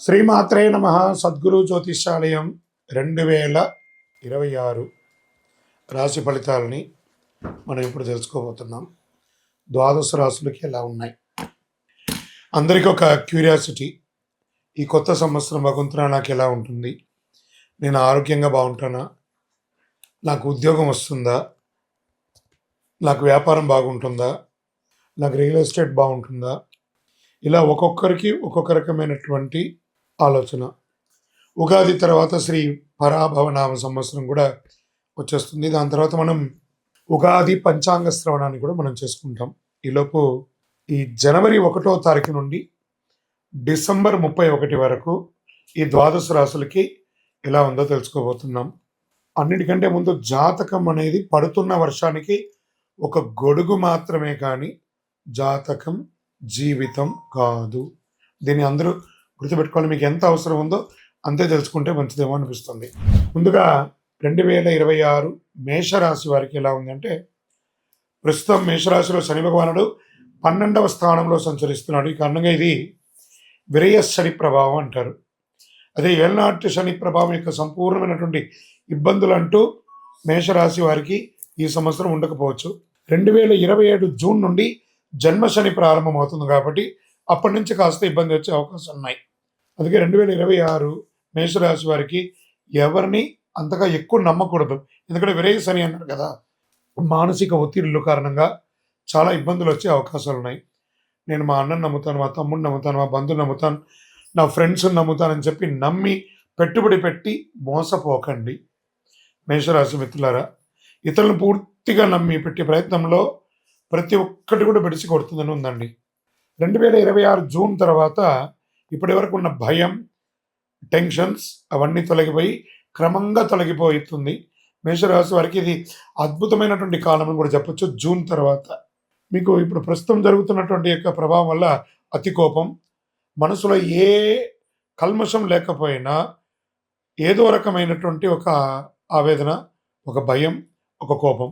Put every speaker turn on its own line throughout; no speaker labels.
శ్రీమాత్రే నమ. సద్గురు జ్యోతిష్యాలయం 2026 రాశి ఫలితాలని మనం ఇప్పుడు తెలుసుకోబోతున్నాం. ద్వాదశ రాశులకి ఎలా ఉన్నాయి? అందరికీ ఒక క్యూరియాసిటీ, ఈ కొత్త సంవత్సరం భగవంతుడా నాకు ఎలా ఉంటుంది? నేను ఆరోగ్యంగా బాగుంటానా? నాకు ఉద్యోగం వస్తుందా? నాకు వ్యాపారం బాగుంటుందా? నాకు రియల్ ఎస్టేట్ బాగుంటుందా? ఇలా ఒక్కొక్కరికి ఒక్కొక్క రకమైనటువంటి ఆలోచన. ఉగాది తర్వాత శ్రీ పరాభవనామ సంవత్సరం కూడా వచ్చేస్తుంది. దాని తర్వాత మనం ఉగాది పంచాంగ శ్రవణాన్ని కూడా మనం చేసుకుంటాం. ఈలోపు ఈ జనవరి 1వ తారీఖు నుండి డిసెంబర్ 31 వరకు ఈ ద్వాదశ రాశులకి ఎలా ఉందో తెలుసుకోబోతున్నాం. అన్నిటికంటే ముందు జాతకం అనేది పడుతున్న వర్షానికి ఒక గొడుగు మాత్రమే, కానీ జాతకం జీవితం కాదు. దీన్ని అందరూ గుర్తుపెట్టుకోవాలి. మీకు ఎంత అవసరం ఉందో అంతే తెలుసుకుంటే మంచిదేమో అనిపిస్తుంది. ముందుగా 2026 మేషరాశి వారికి ఎలా ఉందంటే, ప్రస్తుతం మేషరాశిలో శని భగవానుడు 12వ స్థానంలో సంచరిస్తున్నాడు. ఈ కారణంగా ఇది విరయ శని ప్రభావం అంటారు. అదే ఏళ్ళనాటి శని ప్రభావం యొక్క సంపూర్ణమైనటువంటి ఇబ్బందులు అంటూ మేషరాశి వారికి ఈ సంవత్సరం ఉండకపోవచ్చు. 2027 జూన్ నుండి జన్మ శని ప్రారంభం అవుతుంది కాబట్టి అప్పటి నుంచి కాస్త ఇబ్బంది వచ్చే అవకాశాలు ఉన్నాయి. అందుకే 2026 మేషరాశి వారికి ఎవరిని అంతగా ఎక్కువ నమ్మకూడదు. ఎందుకంటే విరయ శని అన్నారు కదా, మానసిక ఒత్తిడిల కారణంగా చాలా ఇబ్బందులు వచ్చే అవకాశాలు ఉన్నాయి. నేను మా అన్నను నమ్ముతాను, మా తమ్ముడిని నమ్ముతాను, మా బంధువుని నమ్ముతాను, నా ఫ్రెండ్స్ని నమ్ముతానని చెప్పి నమ్మి పెట్టుబడి పెట్టి మోసపోకండి. మేషరాశి మిత్రులారా, ఇతరులను పూర్తిగా నమ్మి పెట్టే ప్రయత్నంలో ప్రతి ఒక్కటి కూడా బెడిసి కొడుతుందని ఉందండి. 2026 జూన్ తర్వాత ఇప్పటి వరకు ఉన్న భయం, టెన్షన్స్ అవన్నీ తొలగిపోయి క్రమంగా తొలగిపోతుంది. మేషరాశి వారికి ఇది అద్భుతమైనటువంటి కాలం అని కూడా చెప్పొచ్చు. జూన్ తర్వాత మీకు ఇప్పుడు ప్రస్తుతం జరుగుతున్నటువంటి యొక్క ప్రభావం వల్ల అతి కోపం, మనసులో ఏ కల్మషం లేకపోయినా ఏదో రకమైనటువంటి ఒక ఆవేదన, ఒక భయం, ఒక కోపం.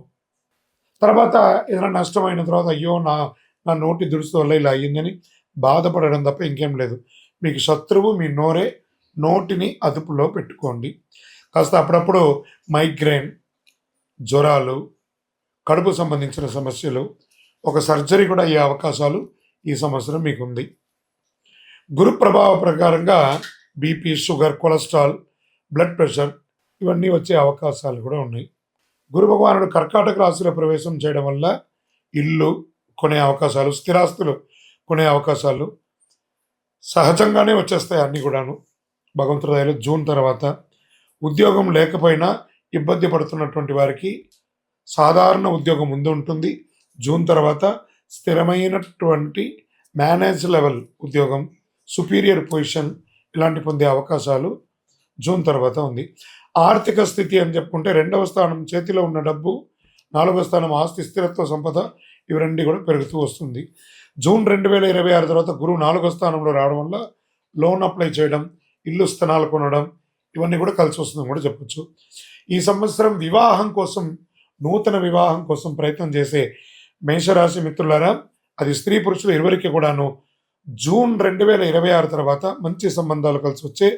తర్వాత ఏదైనా నష్టమైన తర్వాత అయ్యో నా నోటి దురుసు వల్ల ఇలా అయ్యిందని బాధపడడం తప్ప ఇంకేం లేదు. మీకు శత్రువు మీ నోరే. నోటిని అదుపులో పెట్టుకోండి. కాస్త అప్పుడప్పుడు మైగ్రేన్, జ్వరాలు, కడుపు సంబంధించిన సమస్యలు, ఒక సర్జరీ కూడా అయ్యే అవకాశాలు ఈ సంవత్సరం మీకు ఉంది. గురు ప్రభావ ప్రకారంగా BP, sugar, cholesterol, blood pressure ఇవన్నీ వచ్చే అవకాశాలు కూడా ఉన్నాయి. గురు భగవానుడు కర్కాటక రాశిలో ప్రవేశం చేయడం వల్ల ఇల్లు కొనే అవకాశాలు, స్థిరాస్తులు కొనే అవకాశాలు సహజంగానే వచ్చేస్తాయి అన్నీ కూడాను భగవంతుడి దయలో. జూన్ తర్వాత ఉద్యోగం లేకపోయినా ఇబ్బంది పడుతున్నటువంటి వారికి సాధారణ ఉద్యోగం ముందు ఉంటుంది. జూన్ తర్వాత స్థిరమైనటువంటి మేనేజ్ లెవెల్ ఉద్యోగం, సుపీరియర్ పొజిషన్ ఇలాంటి పొందే అవకాశాలు జూన్ తర్వాత ఉంది. ఆర్థిక స్థితి అని చెప్పుకుంటే 2వ స్థానం చేతిలో ఉన్న డబ్బు, 4వ స్థానం ఆస్తి, స్థిరత్వ, సంపద ఇవి రెండు కూడా పెరుగుతూ వస్తుంది. జూన్ 2026 తర్వాత గురువు 4వ స్థానంలో రావడం వల్ల లోన్ అప్లై చేయడం, ఇల్లు స్థలాలు కొనడం ఇవన్నీ కూడా కలిసి వస్తుందని కూడా చెప్పొచ్చు. ఈ సంవత్సరం వివాహం కోసం, నూతన వివాహం కోసం ప్రయత్నం చేసే మేషరాశి మిత్రులారా, అది స్త్రీ పురుషులు ఇరువురికి కూడాను జూన్ 2026 తర్వాత మంచి సంబంధాలు కలిసి వచ్చే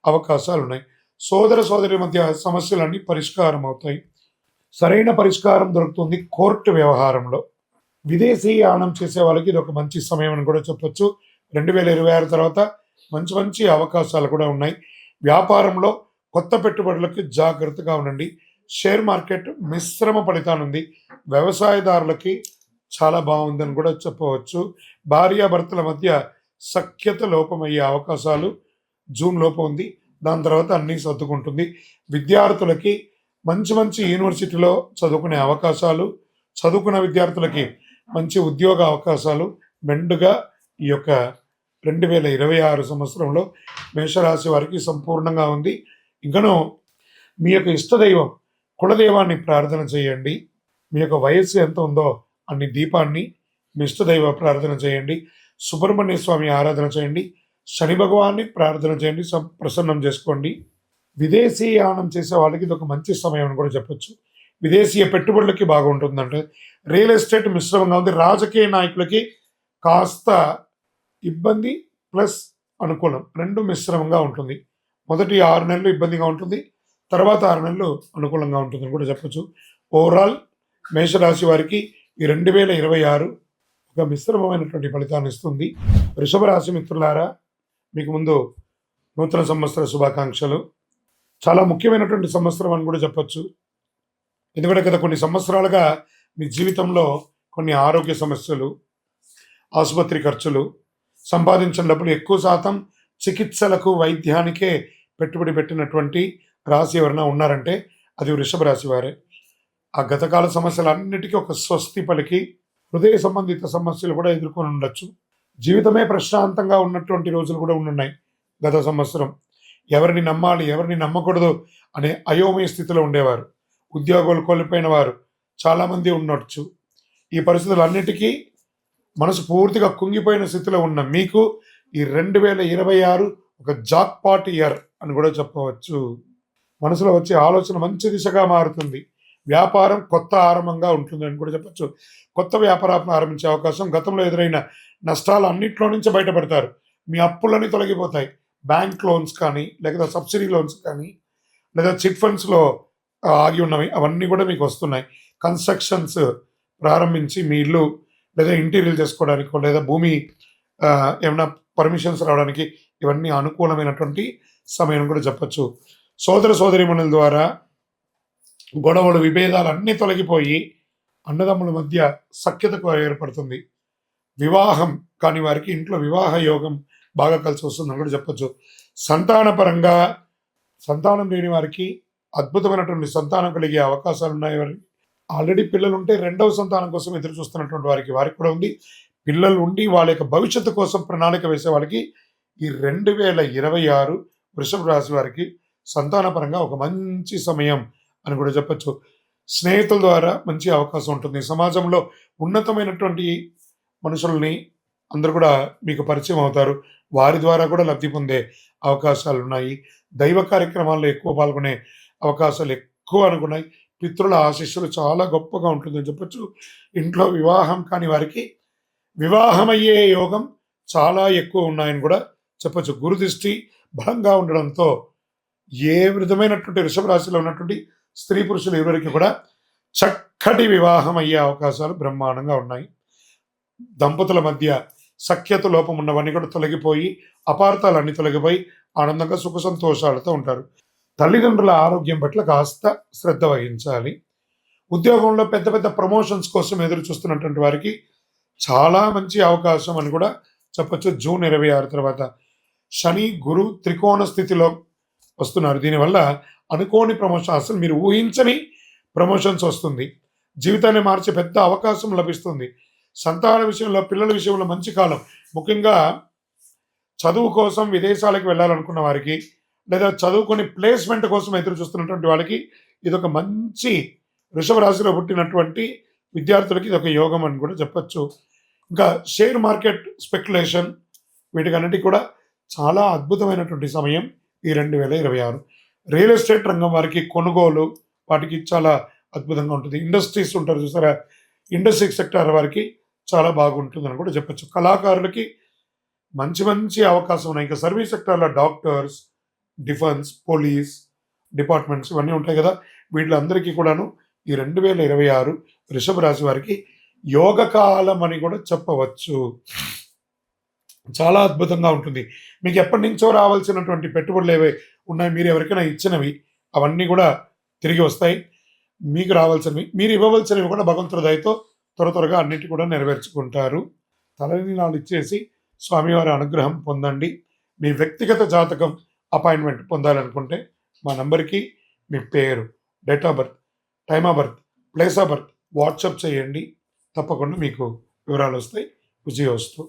అవకాశాలు ఉన్నాయి. సోదర సోదరి మధ్య సమస్యలన్నీ పరిష్కారం అవుతాయి. సరైన పరిష్కారం దొరుకుతుంది కోర్టు వ్యవహారంలో. విదేశీయానం చేసే వాళ్ళకి ఇది ఒక మంచి సమయం అని కూడా చెప్పొచ్చు. 2026 తర్వాత మంచి మంచి అవకాశాలు కూడా ఉన్నాయి. వ్యాపారంలో కొత్త పెట్టుబడులకు జాగ్రత్తగా ఉండండి. షేర్ మార్కెట్ మిశ్రమ ఫలితానుంది. వ్యవసాయదారులకి చాలా బాగుందని కూడా చెప్పవచ్చు. భార్యాభర్తల మధ్య సఖ్యత లోపమయ్యే అవకాశాలు జూన్ లోపు ఉంది. దాని తర్వాత అన్నీ సర్దుకుంటుంది. విద్యార్థులకి మంచి మంచి యూనివర్సిటీలో చదువుకునే అవకాశాలు, చదువుకున్న విద్యార్థులకి మంచి ఉద్యోగ అవకాశాలు మెండుగా ఈ యొక్క 2026 సంవత్సరంలో మేషరాశి వారికి సంపూర్ణంగా ఉంది. ఇంకనూ మీ యొక్క ఇష్టదైవం కులదైవాన్ని ప్రార్థన చేయండి. మీ యొక్క వయస్సు ఎంత ఉందో అన్ని దీపాన్ని మీ ఇష్టదైవ ప్రార్థన చేయండి. సుబ్రహ్మణ్య స్వామి ఆరాధన చేయండి. శని భగవాన్ని ప్రార్థన చేయండి, ప్రసన్నం చేసుకోండి. విదేశీయానం చేసే వాళ్ళకి ఇది ఒక మంచి సమయం అని కూడా చెప్పొచ్చు. విదేశీయ పెట్టుబడులకి బాగుంటుందంటే రియల్ ఎస్టేట్ మిశ్రమంగా ఉంది. రాజకీయ నాయకులకి కాస్త ఇబ్బంది ప్లస్ అనుకూలం. 2 మిశ్రమంగా ఉంటుంది. మొదటి 6 నెలలు ఇబ్బందిగా ఉంటుంది. తర్వాత 6 నెలలు అనుకూలంగా ఉంటుందని కూడా చెప్పొచ్చు. ఓవరాల్ మేషరాశి వారికి ఈ 2026 ఒక మిశ్రమమైనటువంటి ఫలితాన్ని ఇస్తుంది. వృషభ రాశి మిత్రులారా, మీకు ముందు నూతన సంవత్సర శుభాకాంక్షలు. చాలా ముఖ్యమైనటువంటి సంవత్సరం అని కూడా చెప్పొచ్చు. ఎందుకంటే గత కొన్ని సంవత్సరాలుగా మీ జీవితంలో కొన్ని ఆరోగ్య సమస్యలు, ఆసుపత్రి ఖర్చులు, సంపాదించిన డబ్బులు ఎక్కువ శాతం చికిత్సలకు, వైద్యానికే పెట్టుబడి పెట్టినటువంటి రాశి ఎవరైనా ఉన్నారంటే అది వృషభ రాశి వారే. ఆ గతకాల సమస్యలన్నిటికీ ఒక స్వస్తి పలికి హృదయ సంబంధిత సమస్యలు కూడా ఎదుర్కొని ఉండొచ్చు. జీవితమే ప్రశాంతంగా ఉన్నటువంటి రోజులు కూడా ఉన్నాయి. గత సంవత్సరం ఎవరిని నమ్మాలి, ఎవరిని నమ్మకూడదు అనే అయోమయ స్థితిలో ఉండేవారు. ఉద్యోగాలు కోల్పోయిన వారు చాలామంది ఉండొచ్చు. ఈ పరిస్థితులన్నిటికీ మనసు పూర్తిగా కుంగిపోయిన స్థితిలో ఉన్న మీకు ఈ 2026 ఒక జాక్పాట్ ఇయర్ అని కూడా చెప్పవచ్చు. మనసులో వచ్చే ఆలోచన మంచి దిశగా మారుతుంది. వ్యాపారం కొత్త ఆరంభంగా ఉంటుంది అని కూడా చెప్పచ్చు. కొత్త వ్యాపారం ప్రారంభించే అవకాశం, గతంలో ఎదురైన నష్టాలు అన్నింటిలో నుంచి బయటపడతారు. మీ అప్పులన్నీ తొలగిపోతాయి. బ్యాంక్ లోన్స్ కానీ, లేదా సబ్సిడీ లోన్స్ కానీ, లేదా చిట్ ఫండ్స్లో ఆగి ఉన్నవి అవన్నీ కూడా మీకు వస్తున్నాయి. కన్స్ట్రక్షన్స్ ప్రారంభించి మీ ఇల్లు లేదా ఇంటీరియర్ చేసుకోవడానికో, లేదా భూమి ఏమైనా పర్మిషన్స్ రావడానికి ఇవన్నీ అనుకూలమైనటువంటి సమయం కూడా చెప్పచ్చు. సోదర సోదరీమణుల ద్వారా గొడవలు, విభేదాలు అన్నీ తొలగిపోయి అన్నదమ్ముల మధ్య సఖ్యతకు ఏర్పడుతుంది. వివాహం కాని వారికి ఇంట్లో వివాహ యోగం బాగా కలిసి వస్తుందని కూడా చెప్పచ్చు. సంతానపరంగా సంతానం లేని వారికి అద్భుతమైనటువంటి సంతానం కలిగే అవకాశాలు ఉన్నాయి. వారికి ఆల్రెడీ పిల్లలు ఉంటే రెండవ సంతానం కోసం ఎదురు చూస్తున్నటువంటి వారికి కూడా ఉంది. పిల్లలు ఉండి వాళ్ళ యొక్క భవిష్యత్తు కోసం ప్రణాళిక వేసే వాళ్ళకి ఈ 2026 వృషభ రాశి వారికి సంతానపరంగా ఒక మంచి సమయం అని కూడా చెప్పచ్చు. స్నేహితుల ద్వారా మంచి అవకాశం ఉంటుంది. సమాజంలో ఉన్నతమైనటువంటి మనుషుల్ని అందరూ కూడా మీకు పరిచయం అవుతారు. వారి ద్వారా కూడా లబ్ధి పొందే అవకాశాలు ఉన్నాయి. దైవ కార్యక్రమాల్లో ఎక్కువ పాల్గొనే అవకాశాలు ఎక్కువ అనుకున్నాయి. పితృల ఆశీస్సులు చాలా గొప్పగా ఉంటుందని చెప్పచ్చు. ఇంట్లో వివాహం కాని వారికి వివాహమయ్యే యోగం చాలా ఎక్కువ ఉన్నాయని కూడా చెప్పచ్చు. గురుదృష్టి బలంగా ఉండడంతో ఏ విధమైనటువంటి వృషభ రాశిలో ఉన్నటువంటి స్త్రీ పురుషులు ఎవరికి కూడా చక్కటి వివాహం అయ్యే అవకాశాలు బ్రహ్మాండంగా ఉన్నాయి. దంపతుల మధ్య సఖ్యత లోపం ఉన్నవన్నీ కూడా తొలగిపోయి, అపార్థాలన్నీ తొలగిపోయి ఆనందంగా సుఖ సంతోషాలతో ఉంటారు. తల్లిదండ్రుల ఆరోగ్యం పట్ల కాస్త శ్రద్ధ వహించాలి. ఉద్యోగంలో పెద్ద పెద్ద ప్రమోషన్స్ కోసం ఎదురు చూస్తున్నటువంటి వారికి చాలా మంచి అవకాశం అని కూడా చెప్పచ్చు. జూన్ 26 తర్వాత శని గురు త్రికోణ స్థితిలో వస్తున్నారు. దీనివల్ల అనుకోని ప్రమోషన్, అసలు మీరు ఊహించని ప్రమోషన్స్ వస్తుంది. జీవితాన్ని మార్చే పెద్ద అవకాశం లభిస్తుంది. సంతాన విషయంలో, పిల్లల విషయంలో మంచి కాలం. ముఖ్యంగా చదువు కోసం విదేశాలకు వెళ్ళాలనుకున్న వారికి, లేదా చదువుకొని ప్లేస్మెంట్ కోసం ఎదురు చూస్తున్నటువంటి వాళ్ళకి ఇదొక మంచి, వృషభ రాశిలో పుట్టినటువంటి విద్యార్థులకి ఇదొక యోగం అని కూడా చెప్పచ్చు. ఇంకా షేర్ మార్కెట్ స్పెక్యులేషన్ వీటికన్నిటికీ కూడా చాలా అద్భుతమైనటువంటి సమయం ఈ 2026. రియల్ ఎస్టేట్ రంగం వారికి కొనుగోలు వాటికి చాలా అద్భుతంగా ఉంటుంది. ఇండస్ట్రీస్ ఉంటారు చూసారా, ఇండస్ట్రీ సెక్టర్ వారికి చాలా బాగుంటుందని కూడా చెప్పచ్చు. కళాకారులకి మంచి మంచి అవకాశం ఉన్నాయి. ఇంకా సర్వీస్ సెక్టర్లో డాక్టర్స్, డిఫెన్స్, పోలీస్ డిపార్ట్మెంట్స్ ఇవన్నీ ఉంటాయి కదా, వీళ్ళందరికీ కూడాను ఈ 2026 వృషభ రాశి వారికి యోగకాలం అని కూడా చెప్పవచ్చు. చాలా అద్భుతంగా ఉంటుంది. మీకు ఎప్పటి నుంచో రావాల్సినటువంటి పెట్టుబడులు ఏవై ఉన్నాయి, మీరు ఎవరికైనా ఇచ్చినవి అవన్నీ కూడా తిరిగి వస్తాయి. మీకు రావాల్సినవి, మీరు ఇవ్వవలసినవి కూడా భగవంతుడి దయతో త్వరగా అన్నిటి కూడా నెరవేర్చుకుంటారు. తలనీలాలు ఇచ్చేసి స్వామివారి అనుగ్రహం పొందండి. మీ వ్యక్తిగత జాతకం అపాయింట్మెంట్ పొందాలనుకుంటే మా నంబర్కి మీ పేరు, date of birth, time of birth, place of birth WhatsApp చేయండి. తప్పకుండా మీకు వివరాలు వస్తాయి. విజయోస్తు.